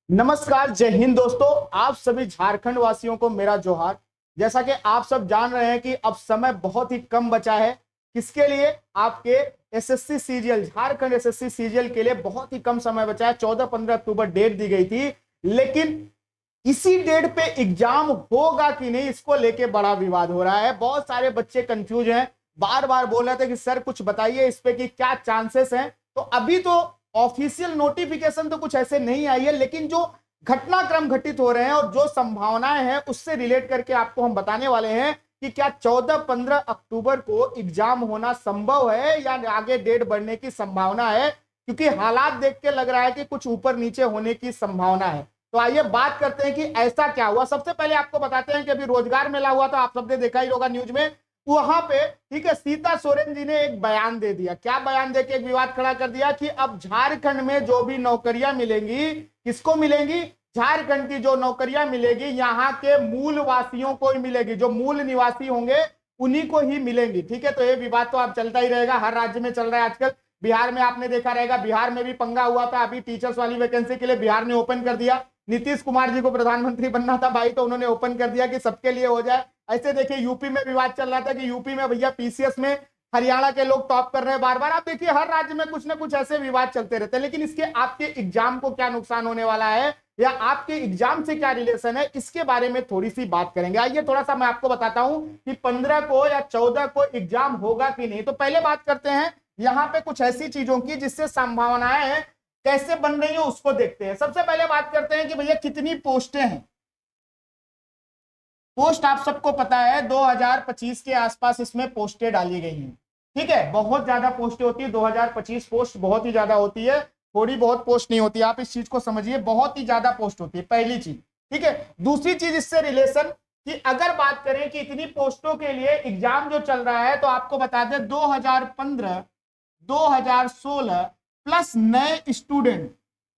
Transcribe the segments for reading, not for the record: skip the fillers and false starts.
नमस्कार, जय हिंद दोस्तों। आप सभी झारखंड वासियों को मेरा जोहार। जैसा कि आप सब जान रहे हैं कि अब समय बहुत ही कम बचा है। किसके लिए? आपके SSC CGL, Jharkhand SSC CGL के लिए बहुत ही कम समय बचा है। 14-15 अक्टूबर डेट दी गई थी, लेकिन इसी डेट पे एग्जाम होगा कि नहीं, इसको लेके बड़ा विवाद हो रहा है। बहुत सारे बच्चे कंफ्यूज हैं, बार बार बोल रहे थे कि सर कुछ बताइए इस पे कि क्या चांसेस हैं। तो अभी तो ऑफिशियल नोटिफिकेशन तो कुछ ऐसे नहीं आई है, लेकिन जो घटनाक्रम घटित हो रहे हैं और जो संभावनाएं हैं उससे रिलेट करके आपको हम बताने वाले हैं कि क्या 14-15 अक्टूबर को एग्जाम होना संभव है या आगे डेट बढ़ने की संभावना है, क्योंकि हालात देख के लग रहा है कि कुछ ऊपर नीचे होने की संभावना है। तो आइए बात करते हैं कि ऐसा क्या हुआ। सबसे पहले आपको बताते हैं कि अभी रोजगार मेला हुआ था, आप सबने देखा ही होगा न्यूज में। वहां पे ठीक है, सीता सोरेन जी ने एक बयान दे दिया। क्या बयान देके एक विवाद खड़ा कर दिया कि अब झारखंड में जो भी नौकरियां मिलेंगी, किसको मिलेंगी? झारखंड की जो नौकरियां मिलेगी यहाँ के मूल वासियों को ही मिलेगी, जो मूल निवासी होंगे उन्हीं को ही मिलेंगी। ठीक है, तो ये विवाद तो अब चलता ही रहेगा, हर राज्य में चल रहा है आजकल। बिहार में आपने देखा रहेगा, बिहार में भी पंगा हुआ था। अभी टीचर्स वाली वैकेंसी के लिए बिहार ने ओपन कर दिया। नीतीश कुमार जी को प्रधानमंत्री बनना था भाई, तो उन्होंने ओपन कर दिया कि सबके लिए हो जाए। ऐसे देखिए यूपी में विवाद चल रहा था कि यूपी में भैया पीसीएस में हरियाणा के लोग टॉप कर रहे हैं बार बार। आप देखिए हर राज्य में कुछ ना कुछ ऐसे विवाद चलते रहते हैं, लेकिन इसके आपके एग्जाम को क्या नुकसान होने वाला है या आपके एग्जाम से क्या रिलेशन है, इसके बारे में थोड़ी सी बात करेंगे। आइए थोड़ा सा मैं आपको बताता हूं कि 15 को या 14 को एग्जाम होगा कि नहीं। तो पहले बात करते हैं यहां पे कुछ ऐसी चीजों की जिससे संभावनाएं हैं कैसे बन रही है उसको देखते हैं। सबसे पहले बात करते हैं कि भैया कितनी पोस्टें हैं। पोस्ट आप सबको पता है 2025 के आसपास इसमें पोस्टें डाली गई हैं। ठीक है, बहुत ज्यादा पोस्टें होती है। 2025 पोस्ट बहुत ही ज्यादा होती है, थोड़ी बहुत पोस्ट नहीं होती। आप इस चीज को समझिए, बहुत ही ज्यादा पोस्ट होती है, पहली चीज। ठीक है, दूसरी चीज इससे रिलेशन कि अगर बात करें कि इतनी पोस्टों के लिए एग्जाम जो चल रहा है, तो आपको बता दें 2015 2016 प्लस नए स्टूडेंट,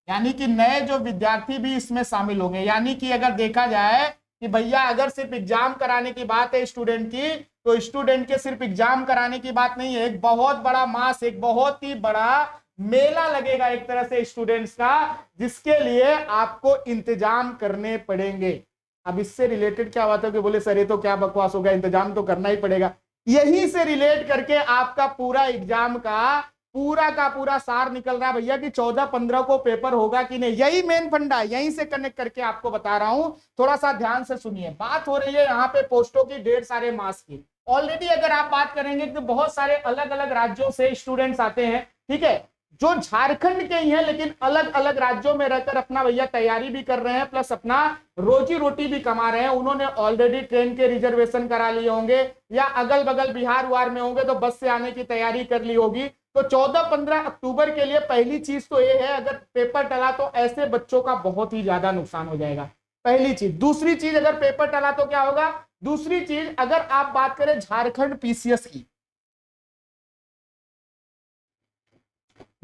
यानी कि नए जो विद्यार्थी भी इसमें शामिल होंगे। यानी कि अगर देखा जाए कि भैया अगर सिर्फ एग्जाम कराने की बात है स्टूडेंट की, तो स्टूडेंट के सिर्फ एग्जाम कराने की बात नहीं है। एक बहुत बड़ा मास, एक बहुत ही बड़ा मेला लगेगा एक तरह से स्टूडेंट्स का, जिसके लिए आपको इंतजाम करने पड़ेंगे। अब इससे रिलेटेड क्या बात है कि बोले सर ये तो क्या बकवास हो गया, इंतजाम तो करना ही पड़ेगा। यही से रिलेट करके आपका पूरा एग्जाम का पूरा सार निकल रहा है भैया कि 14-15 को पेपर होगा कि नहीं। यही मेन फंडा, यहीं से कनेक्ट करके आपको बता रहा हूं, थोड़ा सा ध्यान से सुनिए। बात हो रही है यहाँ पे पोस्टों की, ढेर सारे मास की। ऑलरेडी अगर आप बात करेंगे तो बहुत सारे अलग अलग राज्यों से स्टूडेंट्स आते हैं। ठीक है, जो झारखंड के ही हैं लेकिन अलग अलग राज्यों में रहकर अपना भैया तैयारी भी कर रहे हैं, प्लस अपना रोजी रोटी भी कमा रहे हैं। उन्होंने ऑलरेडी ट्रेन के रिजर्वेशन करा लिए होंगे, या अगल बगल बिहार वार में होंगे तो बस से आने की तैयारी कर ली होगी। तो 14-15 अक्टूबर के लिए पहली चीज तो ये है, अगर पेपर टला तो ऐसे बच्चों का बहुत ही ज्यादा नुकसान हो जाएगा, पहली चीज। दूसरी चीज, अगर पेपर टला तो क्या होगा? दूसरी चीज, अगर आप बात करें झारखंड पीसीएस की,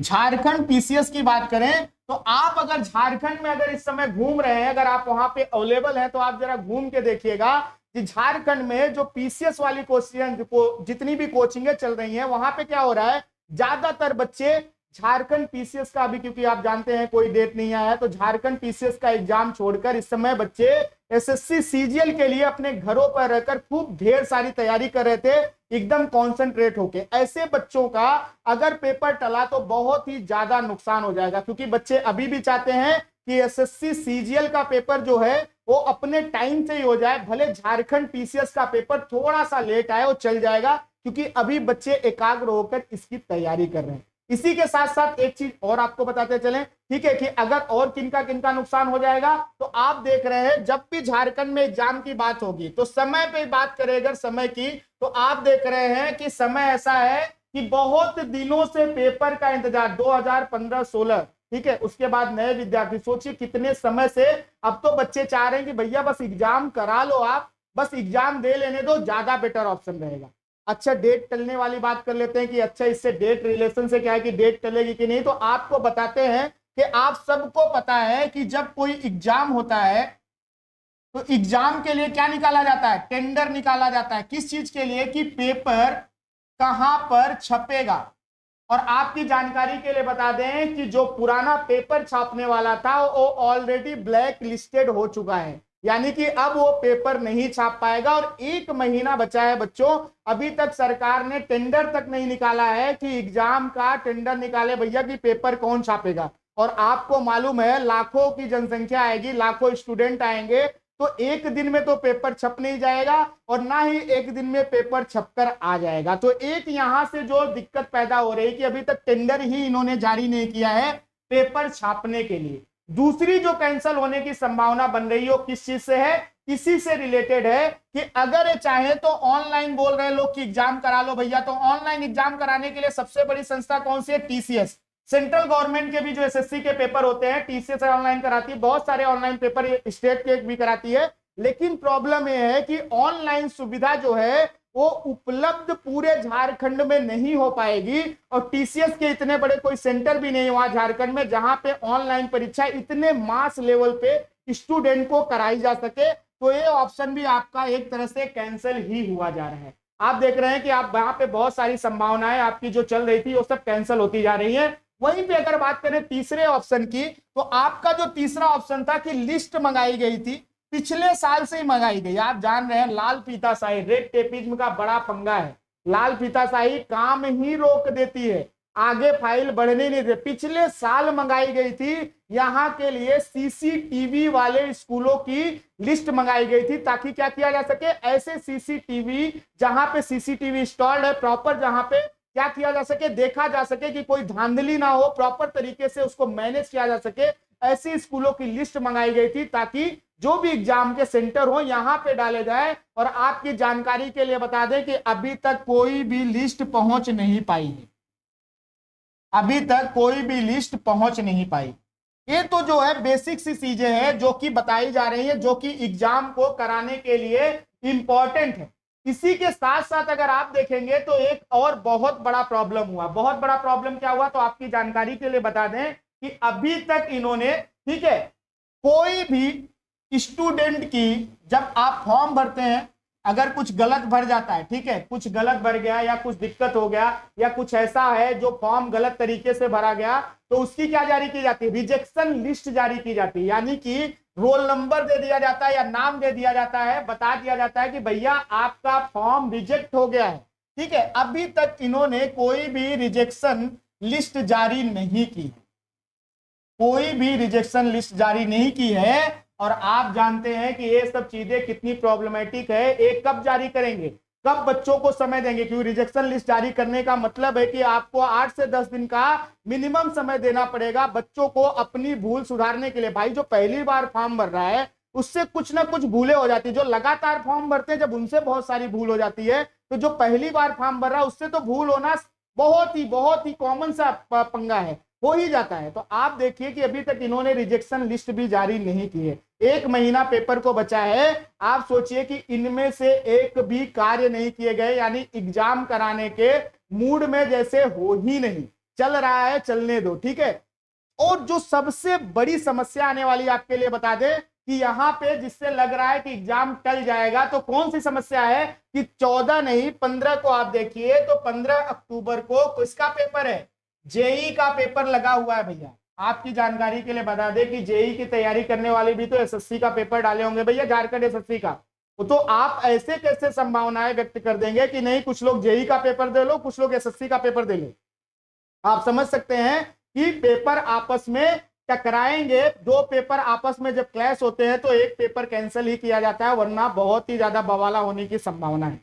झारखंड पीसीएस की बात करें, तो आप अगर झारखंड में अगर इस समय घूम रहे हैं, अगर आप वहां पे अवेलेबल हैं, तो आप जरा घूम के देखिएगा कि झारखंड में जो पीसीएस वाली कोचिंग जितनी भी कोचिंगें चल रही हैं, वहां पे क्या हो रहा है, ज्यादातर बच्चे झारखंड पीसीएस का, अभी क्योंकि आप जानते हैं कोई डेट नहीं आया है, तो झारखंड पीसीएस का एग्जाम छोड़कर इस समय बच्चे एसएससी सीजीएल के लिए अपने घरों पर रहकर खूब ढेर सारी तैयारी कर रहे थे, एकदम कॉन्सेंट्रेट होके। ऐसे बच्चों का अगर पेपर टला तो बहुत ही ज्यादा नुकसान हो जाएगा, क्योंकि बच्चे अभी भी चाहते हैं कि एसएससी सीजीएल का पेपर जो है वो अपने टाइम से ही हो जाए। भले झारखंड पीसीएस का पेपर थोड़ा सा लेट आए, वो चल जाएगा, क्योंकि अभी बच्चे एकाग्र होकर इसकी तैयारी कर रहे हैं। इसी के साथ साथ एक चीज और आपको बताते चलें, ठीक है, कि अगर और किनका किनका नुकसान हो जाएगा, तो आप देख रहे हैं जब भी झारखंड में एग्जाम की बात होगी तो समय पे बात करें अगर समय की, तो आप देख रहे हैं कि समय ऐसा है कि बहुत दिनों से पेपर का इंतजार, 2015-16, ठीक है, उसके बाद नए विद्यार्थी, सोचिए कितने समय से। अब तो बच्चे चाह रहे हैं कि भैया बस एग्जाम करा लो, आप बस एग्जाम दे लेने दो, ज्यादा बेटर ऑप्शन रहेगा। अच्छा, डेट टलने वाली बात कर लेते हैं कि अच्छा इससे डेट रिलेशन से क्या है कि डेट टलेगी कि नहीं। तो आपको बताते हैं कि आप सबको पता है कि जब कोई एग्जाम होता है तो एग्जाम के लिए क्या निकाला जाता है? टेंडर निकाला जाता है। किस चीज के लिए? कि पेपर कहां पर छपेगा। और आपकी जानकारी के लिए बता दें कि जो पुराना पेपर छापने वाला था वो ऑलरेडी ब्लैक लिस्टेड हो चुका है, यानी कि अब वो पेपर नहीं छाप पाएगा। और 1 महीना बचा है बच्चों, अभी तक सरकार ने टेंडर तक नहीं निकाला है कि एग्जाम का टेंडर निकाले भैया कि पेपर कौन छापेगा। और आपको मालूम है लाखों की जनसंख्या आएगी, लाखों स्टूडेंट आएंगे, तो एक दिन में तो पेपर छप नहीं जाएगा और ना ही एक दिन में पेपर छपकर आ जाएगा। तो एक यहां से जो दिक्कत पैदा हो रही है कि अभी तक टेंडर ही इन्होंने जारी नहीं किया है पेपर छापने के लिए। दूसरी जो कैंसिल होने की संभावना बन रही है वो किस चीज से है, इसी से रिलेटेड है कि अगर चाहे तो ऑनलाइन बोल रहे लोग कि एग्जाम करा लो भैया, तो ऑनलाइन एग्जाम कराने के लिए सबसे बड़ी संस्था कौन सी है, टीसीएस। सेंट्रल गवर्नमेंट के भी जो एसएससी के पेपर होते हैं टीसीएस ऑनलाइन कराती है, बहुत सारे ऑनलाइन पेपर स्टेट के भी कराती है। लेकिन प्रॉब्लम यह है कि ऑनलाइन सुविधा जो है वो उपलब्ध पूरे झारखंड में नहीं हो पाएगी और टीसीएस के इतने बड़े कोई सेंटर भी नहीं वहां झारखंड में जहां पे ऑनलाइन परीक्षा इतने मास लेवल पे स्टूडेंट को कराई जा सके। तो ये ऑप्शन भी आपका एक तरह से कैंसिल ही हुआ जा रहा है। आप देख रहे हैं कि आप वहां पे बहुत सारी संभावनाएं आपकी जो चल रही थी वो सब कैंसिल होती जा रही है। वहीं पे अगर बात करें तीसरे ऑप्शन की, तो आपका जो तीसरा ऑप्शन था कि लिस्ट मंगाई गई थी, पिछले साल से ही मंगाई गई। आप जान रहे हैं लाल फीताशाही, रेड टेपिज्म का बड़ा पंगा है। लाल फीताशाही काम ही रोक देती है, आगे फाइल बढ़ने नहीं देती। पिछले साल मंगाई गई थी, यहां के लिए सीसीटीवी वाले स्कूलों की लिस्ट मंगाई गई थी ताकि क्या किया जा सके, ऐसे सीसीटीवी जहां पे सीसीटीवी इंस्टॉल्ड है प्रॉपर, जहां पे क्या किया जा सके, देखा जा सके कि कोई धांधली ना हो, प्रॉपर तरीके से उसको मैनेज किया जा सके, ऐसी स्कूलों की लिस्ट मंगाई गई थी ताकि जो भी एग्जाम के सेंटर हो यहां पे डाले जाए। और आपकी जानकारी के लिए बता दें कि अभी तक कोई भी लिस्ट पहुंच नहीं पाई है, अभी तक कोई भी लिस्ट पहुंच नहीं पाई। ये तो जो है बेसिक सी चीजें हैं जो कि बताई जा रही है, जो कि एग्जाम को कराने के लिए इंपॉर्टेंट है। इसी के साथ साथ अगर आप देखेंगे तो एक और बहुत बड़ा प्रॉब्लम हुआ। बहुत बड़ा प्रॉब्लम क्या हुआ, तो आपकी जानकारी के लिए बता दें कि अभी तक इन्होंने, ठीक है, कोई भी स्टूडेंट की जब आप फॉर्म भरते हैं अगर कुछ गलत भर जाता है, ठीक है, कुछ गलत भर गया या कुछ दिक्कत हो गया या कुछ ऐसा है जो फॉर्म गलत तरीके से भरा गया, तो उसकी क्या जारी की जाती है, रिजेक्शन लिस्ट जारी की जाती है। यानी कि रोल नंबर दे दिया जाता है या नाम दे दिया जाता है, बता दिया जाता है कि भैया आपका फॉर्म रिजेक्ट हो गया है। ठीक है, अभी तक इन्होंने कोई भी रिजेक्शन लिस्ट जारी नहीं की, कोई भी रिजेक्शन लिस्ट जारी नहीं की है। और आप जानते हैं कि ये सब चीजें कितनी प्रॉब्लमेटिक है। एक कब जारी करेंगे, कब बच्चों को समय देंगे, क्योंकि रिजेक्शन लिस्ट जारी करने का मतलब है कि आपको 8 से 10 दिन का मिनिमम समय देना पड़ेगा बच्चों को अपनी भूल सुधारने के लिए। भाई जो पहली बार फॉर्म भर रहा है उससे कुछ ना कुछ भूलें हो जाती है, जो लगातार फॉर्म भरते हैं जब उनसे बहुत सारी भूल हो जाती है, तो जो पहली बार फॉर्म भर रहा है उससे तो भूल होना बहुत ही कॉमन सा पंगा है, हो ही जाता है। तो आप देखिए कि अभी तक इन्होंने रिजेक्शन लिस्ट भी जारी नहीं की है, 1 महीना पेपर को बचा है। आप सोचिए कि इनमें से एक भी कार्य नहीं किए गए, यानी एग्जाम कराने के मूड में जैसे हो ही नहीं, चल रहा है चलने दो, ठीक है। और जो सबसे बड़ी समस्या आने वाली आपके लिए बता दें कि यहाँ पे जिससे लग रहा है कि एग्जाम टल जाएगा, तो कौन सी समस्या है कि 14 नहीं 15 को आप देखिए, तो 15 अक्टूबर को किसका पेपर है, जेई का पेपर लगा हुआ है भैया। आपकी जानकारी के लिए बता दें कि जेई की तैयारी करने वाले भी तो एसएससी का पेपर डाले होंगे भैया, झारखंड एसएससी का। तो आप ऐसे कैसे संभावनाएं व्यक्त कर देंगे कि नहीं कुछ लोग जेई का पेपर दे लो, कुछ लोग एसएससी का पेपर दे लो। आप समझ सकते हैं कि पेपर आपस में टकराएंगे, 2 पेपर आपस में जब क्लैश होते हैं तो एक पेपर कैंसिल ही किया जाता है, वरना बहुत ही ज्यादा बवाला होने की संभावना है।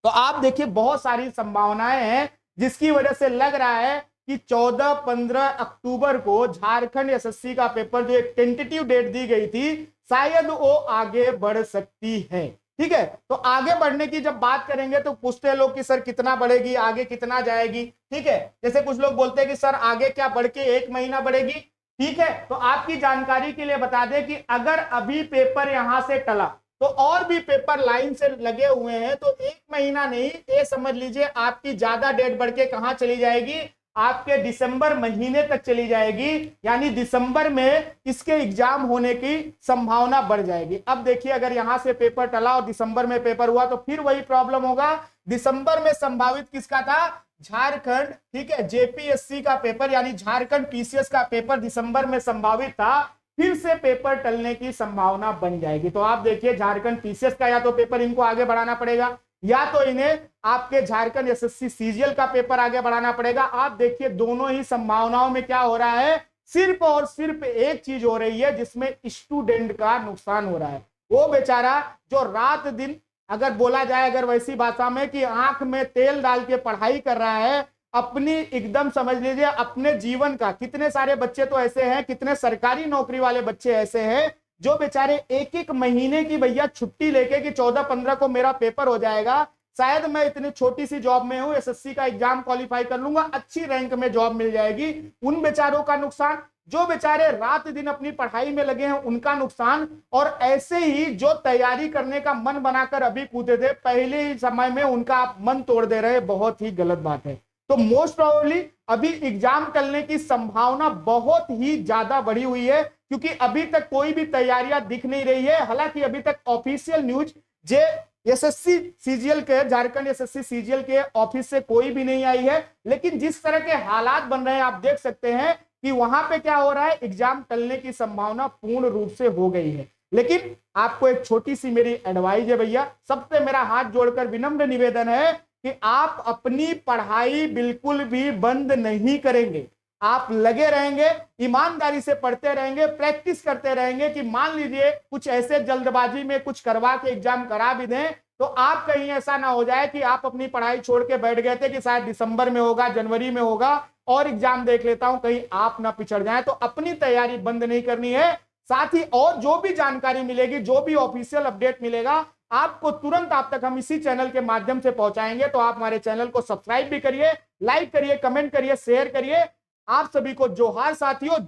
तो आप देखिए बहुत सारी संभावनाएं हैं जिसकी वजह से लग रहा है कि 14-15 अक्टूबर को झारखंड एसएससी का पेपर जो एक टेंटेटिव डेट दी गई थी, शायद वो आगे बढ़ सकती है। ठीक है, तो आगे बढ़ने की जब बात करेंगे तो पूछते लोग कि सर कितना बढ़ेगी, आगे कितना जाएगी। ठीक है, जैसे कुछ लोग बोलते हैं कि सर आगे क्या बढ़ के 1 महीना बढ़ेगी। ठीक है, तो आपकी जानकारी के लिए बता दें कि अगर अभी पेपर यहां से टला तो और भी पेपर लाइन से लगे हुए हैं, तो 1 महीना नहीं, ये समझ लीजिए आपकी ज्यादा डेट बढ़ के कहां चली जाएगी, आपके दिसंबर महीने तक चली जाएगी। यानी दिसंबर में इसके एग्जाम होने की संभावना बढ़ जाएगी। अब देखिए अगर यहां से पेपर टला और दिसंबर में पेपर हुआ तो फिर वही प्रॉब्लम होगा। दिसंबर में संभावित किसका था, झारखंड, ठीक है, जेपीएससी का पेपर यानी झारखंड पीसीएस का पेपर दिसंबर में संभावित था, फिर से पेपर टलने की संभावना बन जाएगी। तो आप देखिए झारखंड पीसीएस का या तो पेपर इनको आगे बढ़ाना पड़ेगा, या तो इन्हें आपके झारखंड एसएससी सीजीएल का पेपर आगे बढ़ाना पड़ेगा। आप देखिए दोनों ही संभावनाओं में क्या हो रहा है, सिर्फ और सिर्फ एक चीज हो रही है जिसमें स्टूडेंट का नुकसान हो रहा है। वो बेचारा जो रात दिन, अगर बोला जाए अगर वैसी भाषा में, कि आंख में तेल डाल के पढ़ाई कर रहा है, अपनी एकदम समझ लीजिए अपने जीवन का। कितने सारे बच्चे तो ऐसे हैं, कितने सरकारी नौकरी वाले बच्चे ऐसे हैं जो बेचारे एक एक महीने की भैया छुट्टी लेके कि 14-15 को मेरा पेपर हो जाएगा, शायद मैं इतनी छोटी सी जॉब में हूं, एसएससी का एग्जाम क्वालिफाई कर लूंगा, अच्छी रैंक में जॉब मिल जाएगी, उन बेचारों का नुकसान। जो बेचारे रात दिन अपनी पढ़ाई में लगे हैं उनका नुकसान। और ऐसे ही जो तैयारी करने का मन बनाकर अभी कूदे थे, पहले ही समय में उनका आप मन तोड़ दे रहे, बहुत ही गलत बात है। तो मोस्ट प्रोबेबली अभी एग्जाम टलने की संभावना बहुत ही ज्यादा बढ़ी हुई है, क्योंकि अभी तक कोई भी तैयारियां दिख नहीं रही है। हालांकि अभी तक ऑफिशियल न्यूज जे एसएससी सीजीएल के, झारखंड एसएससी सीजीएल के ऑफिस से कोई भी नहीं आई है, लेकिन जिस तरह के हालात बन रहे हैं आप देख सकते हैं कि वहां पे क्या हो रहा है, एग्जाम टलने की संभावना पूर्ण रूप से हो गई है। लेकिन आपको एक छोटी सी मेरी एडवाइस है भैया, सबसे मेरा हाथ जोड़कर विनम्र निवेदन है कि आप अपनी पढ़ाई बिल्कुल भी बंद नहीं करेंगे, आप लगे रहेंगे, ईमानदारी से पढ़ते रहेंगे, प्रैक्टिस करते रहेंगे। कि मान लीजिए कुछ ऐसे जल्दबाजी में कुछ करवा के एग्जाम करा भी दें, तो आप कहीं ऐसा ना हो जाए कि आप अपनी पढ़ाई छोड़ के बैठ गए थे कि शायद दिसंबर में होगा, जनवरी में होगा और एग्जाम देख लेता हूं, कहीं आप ना पिछड़ जाए। तो अपनी तैयारी बंद नहीं करनी है। साथ ही और जो भी जानकारी मिलेगी, जो भी ऑफिशियल अपडेट मिलेगा, आपको तुरंत आप तक हम इसी चैनल के माध्यम से पहुंचाएंगे। तो आप हमारे चैनल को सब्सक्राइब भी करिए, लाइक करिए, कमेंट करिए, शेयर करिए। आप सभी को जोहार साथियों।